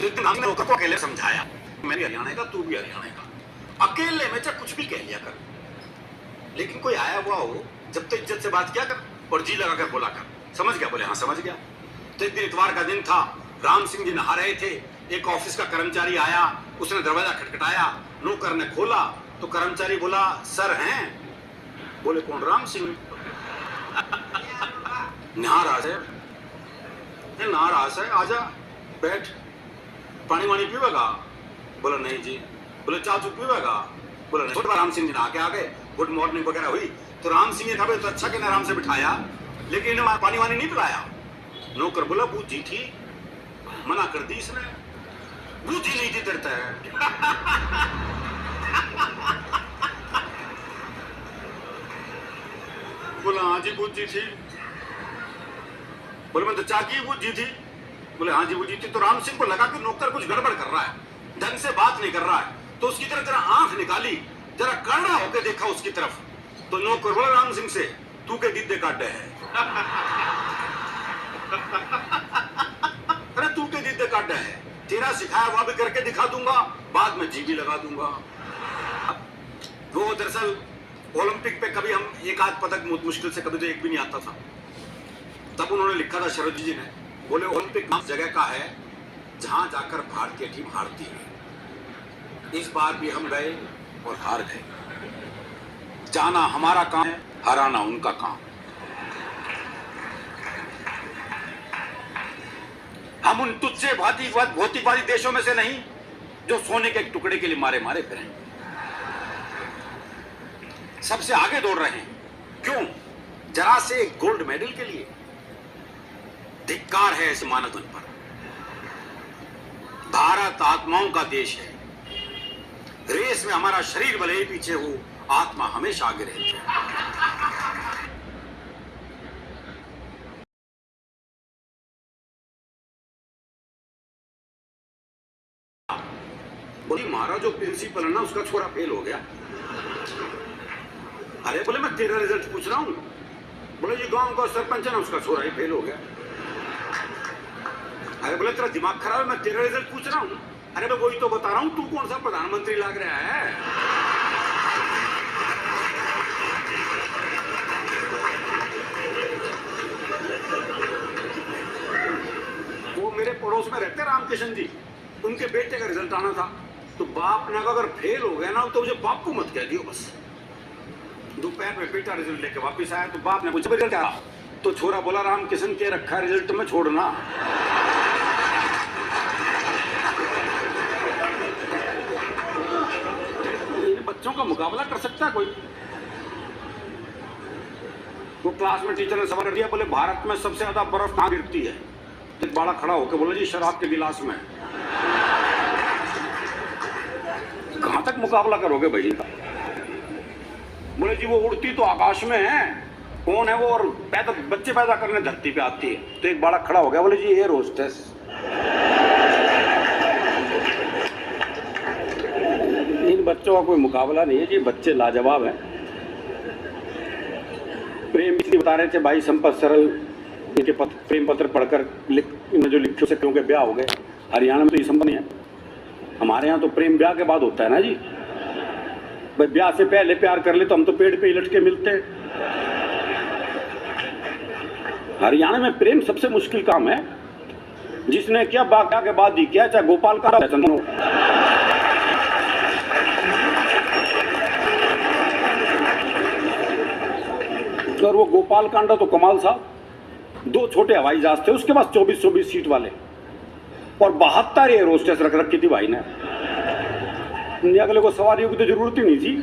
तो एक दिन हमने नौकर को अकेले समझाया, मैं भी हरियाणा का, तू भी हरियाणा का, अकेले में चाहे कुछ भी कह लिया कर, लेकिन कोई आया हुआ हो जब तो इज्जत से बात किया कर और जी लगा कर बोला कर। समझ गया? बोले हाँ समझ गया। तो एक दिन इतवार का दिन था, राम सिंह जी नहा रहे थे, एक ऑफिस का कर्मचारी आया, उसने दरवाजा खटखटाया, नौकर ने खोला तो कर्मचारी बोला सर हैं? बोले कौन? राम सिंह। नाराज है, नाराज है, आजा बैठ, पानी वानी पीवेगा? बोला नहीं जी। बोले चाय चू पीवेगा? बोला नहीं। राम सिंह जी नहा के आ गए, गुड मॉर्निंग वगैरह हुई तो राम सिंह ने कहा तो अच्छा कि आराम से बिठाया, लेकिन इन्हें पानी वानी नहीं पिलाया। नौकर बोला बूझी थी, मना कर दी इसने, बूझी नहीं थी डरता है। बोला हाँ जी बूझी थी। बोले मैं तो चाय की बूझी थी। बोले हाँ जी बूझी थी। तो राम सिंह को लगा कि नौकर कुछ गड़बड़ कर रहा है, ढंग से बात नहीं कर रहा है, तो उसकी तरफ जरा आंख निकाली, जरा कड़ा होकर देखा उसकी तरफ, तो नौकर बोला राम सिंह से तू के दीदे काटे है। अरे तू के दीदे काटे है, तेरा सिखाया हुआ भी करके दिखा दूंगा, बाद में जी भी लगा दूंगा। वो दरअसल ओलंपिक पे कभी हम एक आध पदक मुश्किल से, कभी तो एक भी नहीं आता था, तब उन्होंने लिखा था शरद जी ने, बोले ओलंपिक नाम जगह का है जहां जाकर भारतीय टीम हारती है। इस बार भी हम गए और हार गए। जाना हमारा काम है, हराना उनका काम। हम उन तुझसे भौतिकवादी देशों में से नहीं जो सोने के एक टुकड़े के लिए मारे मारे फिरें, सबसे आगे दौड़ रहे हैं। क्यों? जरा से एक गोल्ड मेडल के लिए। धिक्कार है इस मानवतन पर। भारत आत्माओं का देश है, रेस में हमारा शरीर भले ही पीछे हो, आत्मा हमेशा आगे रहती है। बोली हमारा जो प्रिंसिपल है ना, उसका छोरा फेल हो गया। अरे बोले मैं तेरा रिजल्ट पूछ रहा हूं। बोले ये गांव का सरपंच है ना, उसका छोरा ही फेल हो गया। अरे बोले तेरा दिमाग खराब है, मैं तेरा रिजल्ट पूछ रहा हूं। अरे मैं वही तो बता रहा हूं, तू कौन सा प्रधानमंत्री लग रहा है? वो मेरे पड़ोस में रहते रामकिशन जी, उनके बेटे का रिजल्ट आना था, तो बाप ने अगर फेल हो गया ना तो मुझे बाप को मत कह दियो बस। दोपहर में बेटा रिजल्ट लेके वापस आया तो बाप ने पूछा रिजल्ट क्या? तो छोरा बोला रामकिशन के रखा रिजल्ट में छोड़ना। इन बच्चों का मुकाबला कर सकता है कोई? वो क्लास में टीचर ने सवाल कर दिया, बोले भारत में सबसे ज्यादा बर्फ कहां गिरती है? एक बड़ा खड़ा होकर बोला जी शराब के गिलास में। कहां तक मुकाबला करोगे भाई? बोले जी वो उड़ती तो आकाश में है, कौन है वो? और बच्चे पैदा करने धरती पे आती है। तो एक बड़ा खड़ा हो गया, बोले जी एयर होस्टेस। इन बच्चों का कोई मुकाबला नहीं है जी, बच्चे लाजवाब हैं। प्रेम इसलिए बता रहे थे भाई संपत सरल, इनके प्रेम पत्र पढ़कर जो लिखे से क्योंकि ब्याह हो गए। हरियाणा में तो ये संभव नहीं है, हमारे यहाँ तो प्रेम ब्याह के बाद होता है ना जी। भाई ब्याह से पहले प्यार कर ले तो हम तो पेड़ पे ही लटके मिलते हैं। हरियाणा में प्रेम सबसे मुश्किल काम है। जिसने किया ब्याह के बाद ही किया, चाहे गोपाल का हो। और वो गोपाल कांडा तो कमाल साहब, 2 छोटे हवाई जहाज थे उसके पास 24-24 सीट वाले, और 72 एयर होस्टेस रख रखी थी भाई ने। अगले को सवारियों की तो जरूरत ही नहीं थी।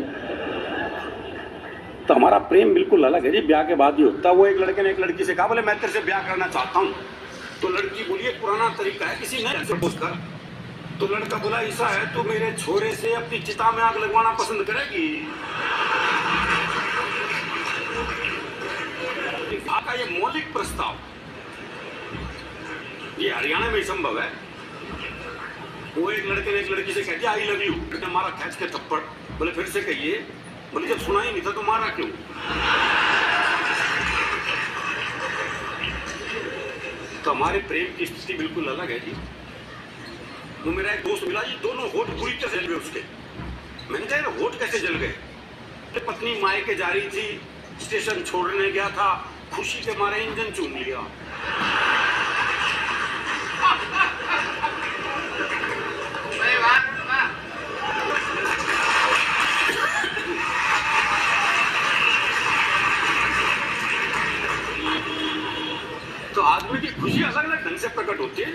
तो हमारा प्रेम बिल्कुल अलग है जी, ब्याह के बाद ही होता। वो एक लड़के ने एक लड़की से कहा, बोले मैं तेरे से ब्याह करना चाहता हूँ। तो लड़की बोली एक पुराना तरीका है, किसी नए से पूछ कर। तो लड़का बोला ऐसा है, तो मेरे छोरे से अपनी चिता में आग लगवाना पसंद करेगी? विवाह का ये मौलिक प्रस्ताव ये हरियाणा में संभव है। वो एक लड़के ने एक लड़की से कह दिया आई लव यू, बेटा मारा खींच के थप्पड़। बोले फिर से कहिए। बोले जब सुना ही नहीं था तो मारा क्यों? तो हमारे प्रेम की स्थिति बिल्कुल अलग है जी। वो मेरा एक दोस्त मिला, ये दोनों होठ पूरी तरह जल गए उसके। मैंने कहा यार होठ कैसे जल गए? तो पत्नी मायके जा रही थी, स्टेशन छोड़ने गया था, खुशी के मारे इंजन चूम लिया। तो आदमी की खुशी अलग अलग ढंग से प्रकट होती है।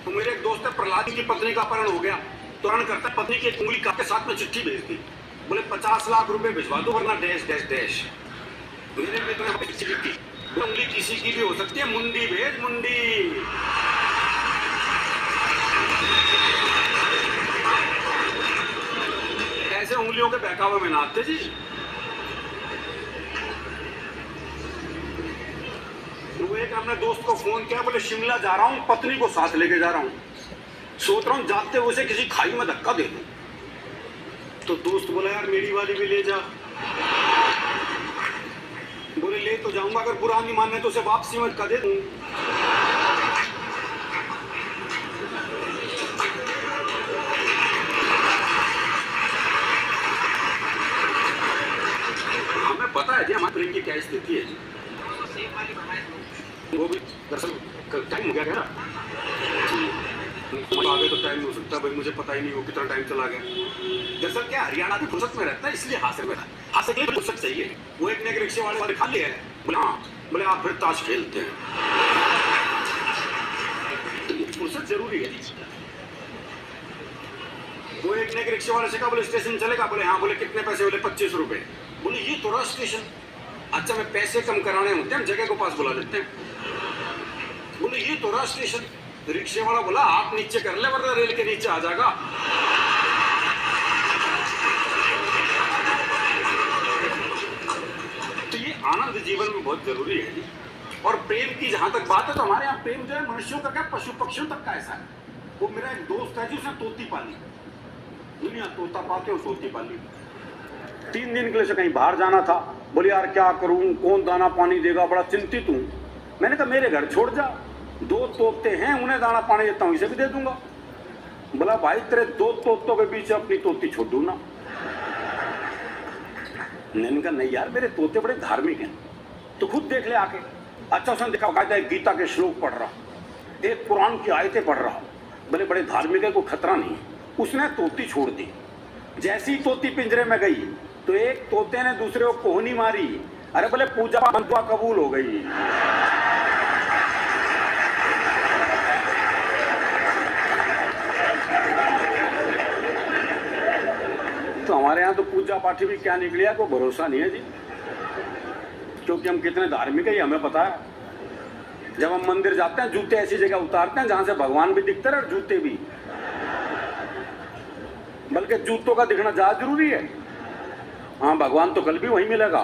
तो मेरे एक दोस्त है, प्रहलाद की पत्नी का अपहरण हो गया, तुरंत करता पत्नी की एक उंगली काट के साथ में चिट्ठी भेज दी, बोले 50 लाख रुपए भिजवा दो वरना डैश डैश डैश। मेरे मित्र ने चिट्ठी लिखी, उंगली किसी की भी हो सकती है, मुंडी भेज मुंडी। ऐसे उंगलियों के बहकावे में ना आते जी। वो एक हमने दोस्त को फोन किया, बोले शिमला जा रहा हूँ, पत्नी को साथ लेके जा रहा हूँ, सोच रहा हूँ जाते हुए उसे किसी खाई में धक्का दे दूं। तो दोस्त बोला यार मेरी वाली भी ले जा। बोले ले तो जाऊंगा, अगर बुरा नहीं मानने तो उसे वापसी में धक्का दे दूं। हमें पता है जी हमारे प्रेम की क्या स्थिति है। वो भी दरअसल टाइम हो गया क्या? आगे तो टाइम हो सकता है भाई, मुझे पता ही नहीं वो कितना टाइम चला गया। दरअसल क्या हरियाणा की फुर्सत में रहता है, इसलिए हासिल में हासिल के लिए फुर्सत चाहिए। वो एक ने रिक्शे वाले खा लिया है, बोले हाँ, बोले आप फिर ताश खेलते हैं। तो फुर्सत जरूरी है। वो एक ने रिक्शे वाले से कहा, बोले स्टेशन चलेगा? बोले हाँ। बोले कितने पैसे? बोले 25 रुपए। बोले ये तो रहा स्टेशन। अच्छा मैं पैसे कम कराने होते हैं, जगह को पास बुला लेते हैं। बोले ये तो रहा स्टेशन। रिक्शे वाला बोला आप नीचे कर ले वरना रेल के नीचे आ जाएगा। तो ये आनंद जीवन में बहुत जरूरी है जी। और प्रेम की जहां तक बात है तो हमारे यहाँ प्रेम जो है मनुष्यों का क्या पशु पक्षियों तक का ऐसा है। वो मेरा एक दोस्त है जी, उसने तोती पाली। दुनिया तोता पाते और तोती पाली। 3 दिन के लिए से कहीं बाहर जाना था, बोले यार क्या करूं, कौन दाना पानी देगा, बड़ा चिंतित हूं। मैंने कहा मेरे घर छोड़ जा, 2 तोते हैं, उन्हें दाना पानी देता हूं, इसे भी दे दूंगा। बोला भाई तेरे 2 तोतों के बीच अपनी तोती छोड़ दूं ना। मैंने कहा नहीं यार मेरे तोते बड़े धार्मिक हैं, तो खुद देख ले आके। अच्छा उसने देखा कहता है गीता के श्लोक पढ़ रहा, एक कुरान की आयतें पढ़ रहा, बोले बड़े धार्मिक है, कोई खतरा नहीं। उसने तोती छोड़ दी। जैसी तोती पिंजरे में गई तो एक तोते ने दूसरे को कोहनी मारी। अरे बोले पूजा कबूल हो गई। तो हमारे यहाँ तो पूजा पाठी भी क्या निकली है, कोई भरोसा नहीं है जी। क्योंकि हम कितने धार्मिक है ये हमें पता है। जब हम मंदिर जाते हैं जूते ऐसी जगह उतारते हैं जहां से भगवान भी दिखते रहे और जूते भी, बल्कि जूतों का दिखना ज्यादा जरूरी है। हाँ भगवान तो कल भी वही मिलेगा।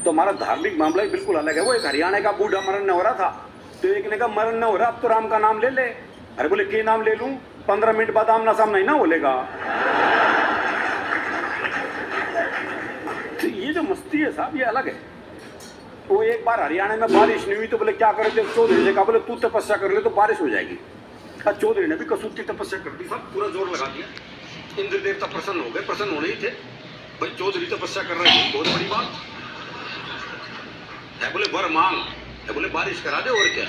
तो हमारा धार्मिक मामला ही बिल्कुल अलग है। वो एक हरियाणा का बूढ़ा मरण न हो रहा था, तो एक ने कहा मरण न हो रहा अब तो राम का नाम ले ले। अरे बोले क्या नाम ले लूं? 15 मिनट बाद आमना सामना ही ना बोलेगा। तो ये जो मस्ती है साहब ये अलग है। वो एक बार हरियाणा में बारिश नहीं हुई तो बोले क्या करे थे? चौधरी ने कहा बोले तू तपस्या कर ले तो बारिश हो जाएगी। चौधरी ने भी कसूर की तपस्या कर दी, सब पूरा जोर लगा दिया। इंद्र देवता प्रसन्न हो गए, प्रसन्न होने ही थे भाई, चौधरी तपस्या कर रहे हैं, बहुत बड़ी बात है। बोले वर मांग है, बोले बारिश करा दे और क्या।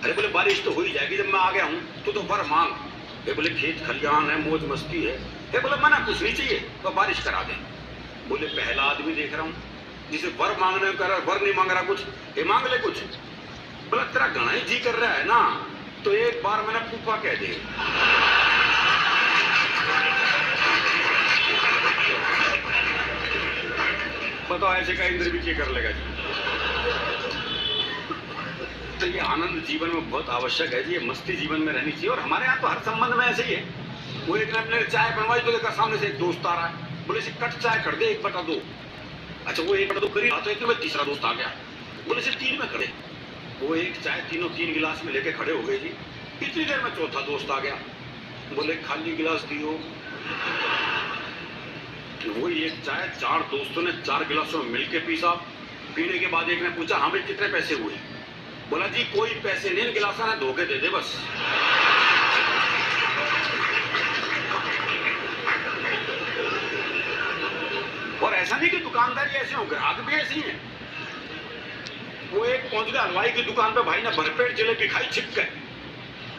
अरे बोले बारिश तो हो ही जाएगी, जब मैं आ गया हूँ तो वर मांग है। बोले खेत खलियान है, मौज मस्ती है। बोले मना कुछ नहीं चाहिए तो बारिश करा दे। बोले पहला आदमी देख रहा हूँ जिसे वर मांगने कर, वर नहीं मांग रहा कुछ, ये मांग ले कुछ। बोला तेरा घना ही जी कर रहा है ना, तो एक बार मैंने फूफा कह दे। बताओ ऐसे का इंद्र भी क्या कर लेगा जी। तो ये आनंद जीवन में बहुत आवश्यक है जी, ये मस्ती जीवन में रहनी चाहिए। और हमारे यहाँ तो हर संबंध में ऐसे ही है। वो एक ने अपने चाय बनवाई तो देखा सामने से एक दोस्त आ रहा है, बोले इसे कट चाय कर दे 1/2। अच्छा वो 1/2 कर ही रहा, तो एक में तीसरा दोस्त आ गया, बोले इसे 3 में कर दे। वो एक चाय तीनों 3 गिलास में लेके खड़े हो गए जी। इतनी देर में चौथा दोस्त आ गया, बोले खाली गिलास दियो। वही एक चाय 4 दोस्तों ने 4 गिलासों में मिलके पी साहब। पीने के बाद एक ने पूछा हाँ भाई कितने पैसे हुए? बोला जी कोई पैसे नहीं, गिलासा ना धोके दे दे बस। और ऐसा नहीं कि दुकानदारी ऐसे हो, ग्राहक भी ऐसी हैं। वो एक पहुंच गया हलवाई की दुकान पे, भाई ने भरपेट जलेबी खाई, छिप गए।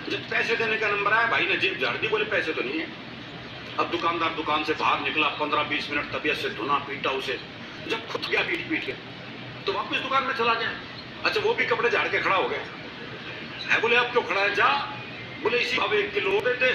जब पैसे देने का नंबर आया, भाई ने जेब झाड़ दी, बोले पैसे तो नहीं है। अब दुकानदार दुकान से बाहर निकला, 15-20 मिनट तबीयत से धुना पीटा उसे। जब खुद गया पीट पीट के, तो वापस दुकान में चला गया। अच्छा वो भी कपड़े झाड़ के खड़ा हो गया है। बोले अब क्यों खड़ा है, जा। बोले इसी भाव 1 किलो दे दे।